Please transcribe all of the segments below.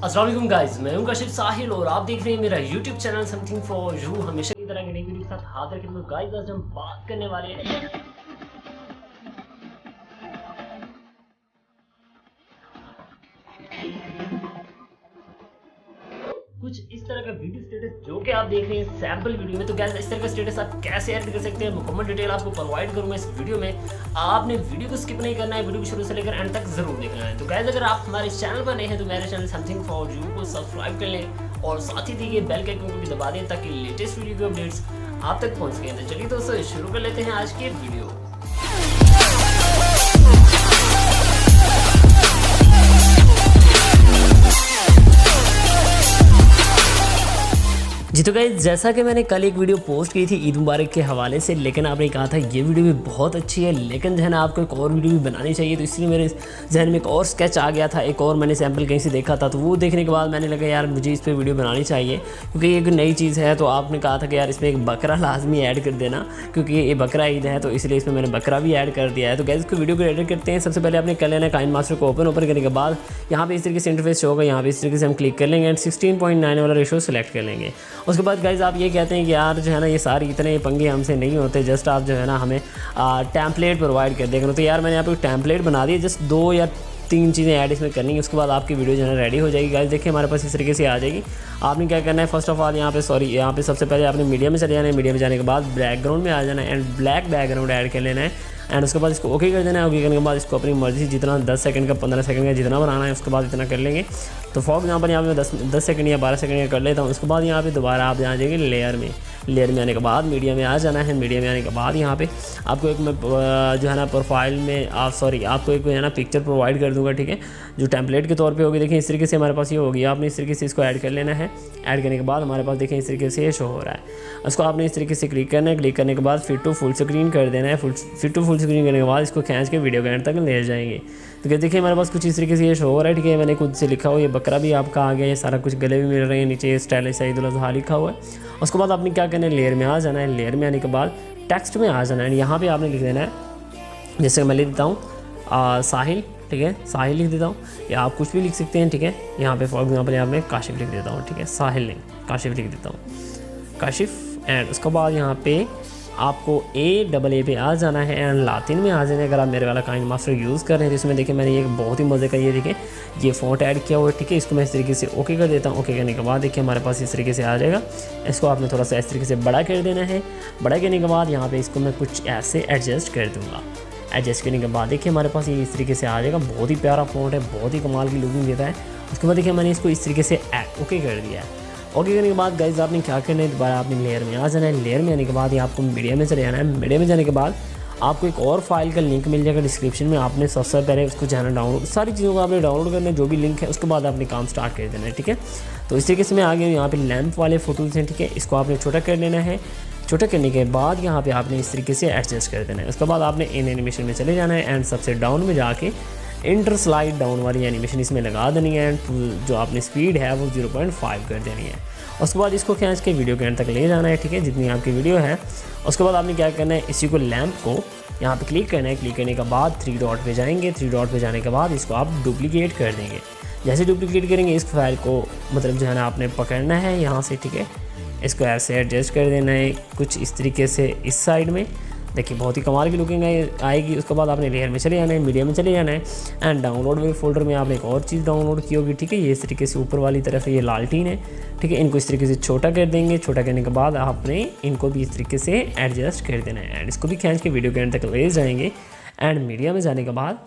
अस्सलाम वालेकुम गाइस, मैं हूं काशिफ साहिल और आप देख रहे हैं मेरा YouTube channel something for you. हमेशा की तरह की नई वीडियो के साथ हाजिर खिदमत गाइस। आज हम बात करने वाले हैं कुछ इस तरह का वीडियो स्टेटस जो कि आप देख रहे हैं सैंपल वीडियो में। तो गाइस इस तरह का स्टेटस आप कैसे ऐड कर सकते हैं, मुकम्मल डिटेल आपको प्रोवाइड करूंगा इस वीडियो में। आपने वीडियो को स्किप नहीं करना है, वीडियो को शुरू से लेकर एंड तक जरूर देखना है। तो गाइस अगर आप हमारे चैनल पर नए हैं तो मेरे चैनल समथिंग फॉर यू को सब्सक्राइब कर लें और साथ ही दिए बेल के आइकन को भी दबा दें ताकि लेटेस्ट वीडियो के अपडेट्स आप तक पहुंच सकें। तो चलिए दोस्तों शुरू कर लेते हैं आज की वीडियो। जी तो गाइस जैसा कि मैंने कल एक वीडियो पोस्ट की थी ईद मुबारक के हवाले से, लेकिन आपने कहा था ये वीडियो भी बहुत अच्छी है लेकिन जो है ना आपको एक और वीडियो भी बनानी चाहिए। तो इसलिए मेरे जहन में एक और स्केच आ गया था, एक और मैंने सैंपल कहीं से देखा था। तो वो देखने के बाद मैंने लगा यार मुझे इस पर वीडियो बनानी चाहिए क्योंकि ये एक नई चीज़ है। तो आपने कहा था कि यार इसमें एक बकरा लाजमी ऐड कर देना क्योंकि ये बकरा ईद है, तो इसलिए इसमें मैंने बकरा भी ऐड कर दिया है। तो गाइस इसको वीडियो को एडिट करते हैं। सबसे पहले आपने कर लेना काइनमास्टर को ओपन करने के बाद यहाँ पे इस तरीके से इंटरफेस शो होगा। यहाँ पे इस तरीके से हम क्लिक कर लेंगे एंड 16:9 वाला रेशो सेलेक्ट कर लेंगे। उसके बाद गाइस आप ये कहते हैं कि यार जो है ना ये सारे इतने पंगे हमसे नहीं होते, जस्ट आप जो है ना हमें टेम्पलेट प्रोवाइड कर देंगे। तो यार मैंने यहाँ पे टेम्पलेट बना दिया, जस्ट 2 या 3 चीज़ें ऐड इसमें करनी है। उसके बाद आपकी वीडियो जो है रेडी हो जाएगी। गाइस देखिए हमारे पास इस तरीके से आ जाएगी। आपने क्या करना है, फर्स्ट ऑफ ऑल यहाँ पे सबसे पहले आपने मीडिया में चले जाना है। मीडिया में जाने के बाद बैकग्राउंड में आ जाना है एंड ब्लैक बैकग्राउंड ऐड कर लेना है एंड उसके बाद इसको ओके कर देना है। ओके करने के बाद इसको अपनी मर्जी जितना 10 सेकंड का 15 सेकंड का जितना बनाना है उसके बाद इतना कर लेंगे। तो फॉर एग्जाम्पल यहाँ पे 10 सेकंड या 12 सेकंड का कर लेता हूँ। उसके बाद यहाँ पे दोबारा आप आ जाएंगे लेयर में आने के बाद मीडिया में आ जाना है। मीडिया में आने के बाद यहाँ पे आपको एक मैं जो है ना प्रोफाइल में आपको एक है ना पिक्चर प्रोवाइड कर दूँगा, ठीक है, जो टेम्पलेट के तौर पे होगी। देखिए इस तरीके से हमारे पास ये होगी। आपने इस तरीके से इसको ऐड कर लेना है। ऐड करने के बाद हमारे पास देखिए इस तरीके से ये शो हो रहा है। उसको आपने इस तरीके से क्लिक करना है। क्लिक करने के बाद फिट टू फुल स्क्रीन कर देना है। फिट टू फुल स्क्रीन करने के बाद इसको खींच के वीडियो के एंड तक ले जाएंगे। तो देखिए हमारे पास कुछ इस तरीके से ये शो हो रहा है, ठीक है। मैंने खुद से लिखा हुआ ये बकरा भी आपका आ गया, ये सारा कुछ गले भी मिल रहे हैं, नीचे स्टाइलिश ईद उल अज़हा लिखा हुआ है। उसके बाद आपने क्या करना है, लेयर में आ जाना है। लेयर में आने के बाद टेक्स्ट में आ जाना है। यहाँ पे आपने लिख देना है, जैसे मैं लिख देता हूँ साहिल, ठीक है, साहिल लिख देता हूँ या आप कुछ भी लिख सकते हैं, ठीक है। यहाँ पे फॉर एग्जाम्पल यहाँ मैं काशिफ लिख देता हूँ, ठीक है, साहिल नहीं काशिफ लिख देता हूँ, काशिफ। एंड उसके बाद यहाँ पे आपको A पे आ जाना है एंड लातिन में आ जाना है। अगर आप मेरे वाला काइनमास्टर यूज़ कर रहे हैं तो इसमें देखिए मैंने एक बहुत ही मज़े का ये देखिए ये फ़ॉन्ट ऐड किया हुआ है, ठीक है। इसको मैं इस तरीके से ओके कर देता हूँ। ओके करने के बाद देखिए हमारे पास इस तरीके से आ जाएगा। इसको आपने थोड़ा सा इस तरीके से बड़ा कर देना है। बड़ा करने के बाद यहाँ पर इसको मैं कुछ ऐसे एडजस्ट कर दूँगा। एडजस्ट करने के बाद देखिए हमारे पास ये इस तरीके से आ जाएगा। बहुत ही प्यारा फ़ॉन्ट है, बहुत ही कमाल की लुकिंग देता है। उसके बाद देखिए मैंने इसको इस तरीके से ओके कर दिया है। ओके करने के बाद गाइस आपने क्या करना है, दोबारा आपने लेयर में आ जाना है। लेयर में आने के बाद ये आपको मीडिया में चले जाना है। मीडिया में जाने के बाद आपको एक और फाइल का लिंक मिल जाएगा डिस्क्रिप्शन में। आपने सबसे पहले उसको जाना डाउनलोड, सारी चीज़ों को आपने डाउनलोड करना है जो भी लिंक है। उसके बाद आपने काम स्टार्ट कर देना है, ठीक है। तो इस तरीके से मैं आ गया। यहाँ पे लैंप वाले फोटोज़ हैं, ठीक है। इसको आपने छोटा कर लेना है। छोटा करने के बाद यहाँ पे आपने इस तरीके से एडजस्ट कर देना है। उसके बाद आपने इन एनिमेशन में चले जाना है एंड सबसे डाउन में जाके इंटर स्लाइड डाउन वाली एनिमेशन इसमें लगा देनी है एंड जो आपने स्पीड है वो 0.5 कर देनी है। उसके बाद इसको खींच के वीडियो के एंड तक ले जाना है, ठीक है, जितनी आपकी वीडियो है। उसके बाद आपने क्या करना है, इसी को लैंप को यहाँ पे क्लिक करना है। क्लिक करने के बाद 3 डॉट पे जाएंगे। 3 डॉट पे जाने के बाद इसको आप डुप्लीकेट कर देंगे। जैसे डुप्लीकेट करेंगे इस फाइल को मतलब जो है ना आपने पकड़ना है यहाँ से, ठीक है। इसको ऐसे एडजस्ट कर देना है कुछ इस तरीके से इस साइड में। देखिए बहुत ही कमाल की लुकिंग आएगी। उसके बाद आपने लेयर में चले जाना है, मीडिया में चले जाना है एंड डाउनलोड वाले फोल्डर में आपने एक और चीज़ डाउनलोड की होगी, ठीक है। ये इस तरीके से ऊपर वाली तरफ ये लालटीन है, ठीक है। इनको इस तरीके से छोटा कर देंगे। छोटा करने के बाद आपने इनको भी इस तरीके से एडजस्ट कर देना है एंड इसको भी खींच के वीडियो के एंड तक ले जाएंगे। एंड मीडिया में जाने के बाद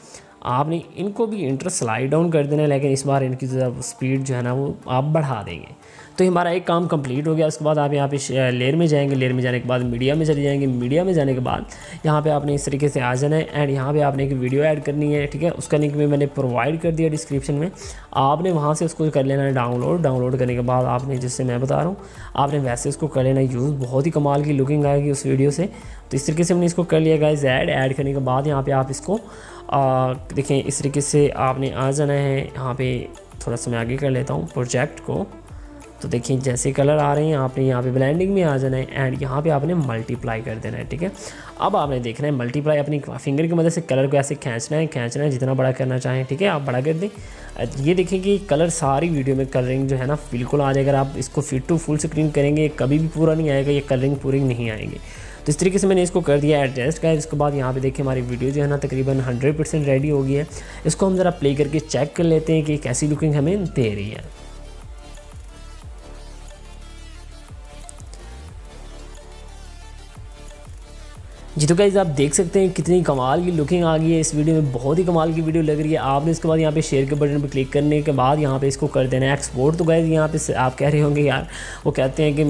आपने इनको भी इंटर स्लाइड डाउन कर देना है, लेकिन इस बार इनकी जो स्पीड जो है ना वो आप बढ़ा देंगे। तो हमारा एक काम कंप्लीट हो गया। उसके बाद आप यहाँ पे लेयर में जाएंगे। लेयर में जाने के बाद मीडिया में चले जाएंगे। मीडिया में जाने के बाद यहाँ पे आपने इस तरीके से आ जाना है एंड यहाँ पे आपने एक वीडियो ऐड करनी है, ठीक है। उसका लिंक भी मैंने प्रोवाइड कर दिया डिस्क्रिप्शन में। आपने वहाँ से उसको कर लेना है डाउनलोड। डाउनलोड करने के बाद आपने जिससे मैं बता रहा हूँ आपने वैसे उसको कर लेना यूज़। बहुत ही कमाल की लुकिंग आएगी उस वीडियो से। तो इस तरीके से हमने इसको कर लिया गाइस ऐड करने के बाद यहाँ पर आप इसको देखें इस तरीके से आपने आ जाना है। यहाँ पे थोड़ा सा मैं आगे कर लेता हूँ प्रोजेक्ट को तो देखिए जैसे कलर आ रहे हैं आपने यहाँ पे ब्लेंडिंग में आ जाना है एंड यहाँ पे आपने मल्टीप्लाई कर देना है, ठीक है। अब आपने देखना है मल्टीप्लाई अपनी फिंगर की मदद से कलर को ऐसे खींचना है जितना बड़ा करना चाहें, ठीक है, आप बड़ा कर दें। ये देखें कि कलर सारी वीडियो में कलरिंग जो है ना बिल्कुल आ जाएगा। अगर आप इसको फिट टू फुल स्क्रीन करेंगे कभी भी पूरा नहीं आएगा, ये कलरिंग पूरी नहीं आएगी। तो इस तरीके से मैंने इसको कर दिया एडजस्ट का। इसके बाद यहाँ पे देखिए हमारी वीडियो जो है ना तकरीबन 100% रेडी हो गई है। इसको हम ज़रा प्ले करके चेक कर लेते हैं कि कैसी लुकिंग हमें दे रही है। जी तो गाइस आप देख सकते हैं कितनी कमाल की लुकिंग आ गई है इस वीडियो में, बहुत ही कमाल की वीडियो लग रही है। आपने इसके बाद यहाँ पे शेयर के बटन पे क्लिक करने के बाद यहाँ पे इसको कर देना है एक्सपोर्ट। तो गाइस यहाँ पे आप कह रहे होंगे यार वो कहते हैं कि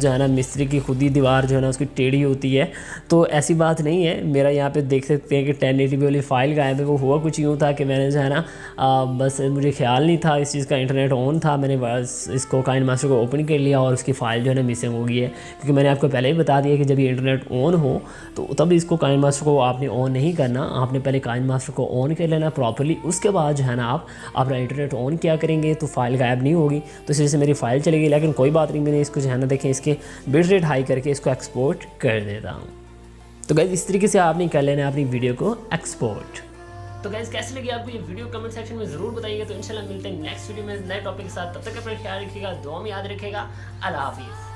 जो है ना मिस्त्री की खुद ही दीवार जो है ना उसकी टेढ़ी होती है, तो ऐसी बात नहीं है। मेरा यहाँ पे देख सकते हैं कि 1080p वाली फाइल गायब है। वो हुआ कुछ यूँ था कि मैंने जो है ना बस मुझे ख्याल नहीं था इस चीज़ का, इंटरनेट ऑन था, मैंने बस इसको काइनमास्टर को ओपन कर लिया और उसकी फ़ाइल जो है ना मिसिंग हो गई है। क्योंकि मैंने आपको पहले ही बता दिया कि जब ये इंटरनेट ऑन हो तो तब इसको काइनमास्टर को आपने ऑन नहीं करना, आपने पहले काइनमास्टर को ऑन कर लेना प्रॉपर्ली। उसके बाद जो है ना आप अपना इंटरनेट ऑन किया करेंगे तो फाइल गायब नहीं होगी। तो इस वजह से मेरी फ़ाइल चलेगी, लेकिन कोई बात नहीं, मैंने इसको जो है ना देखें इसके बिट रेट हाई करके इसको एक्सपोर्ट कर देता हूँ। तो गाइस इस तरीके से आपने कर लेना है अपनी वीडियो को एक्सपोर्ट। तो गाइस कैसी लगी आपको ये वीडियो कमेंट सेक्शन में ज़रूर बताइएगा। तो इंशाल्लाह मिलते हैं नेक्स्ट वीडियो में नए टॉपिक के साथ। तब तक अपना ख्याल रखिएगा, दुआ में याद रखिएगा। अल्लाह हाफिज़।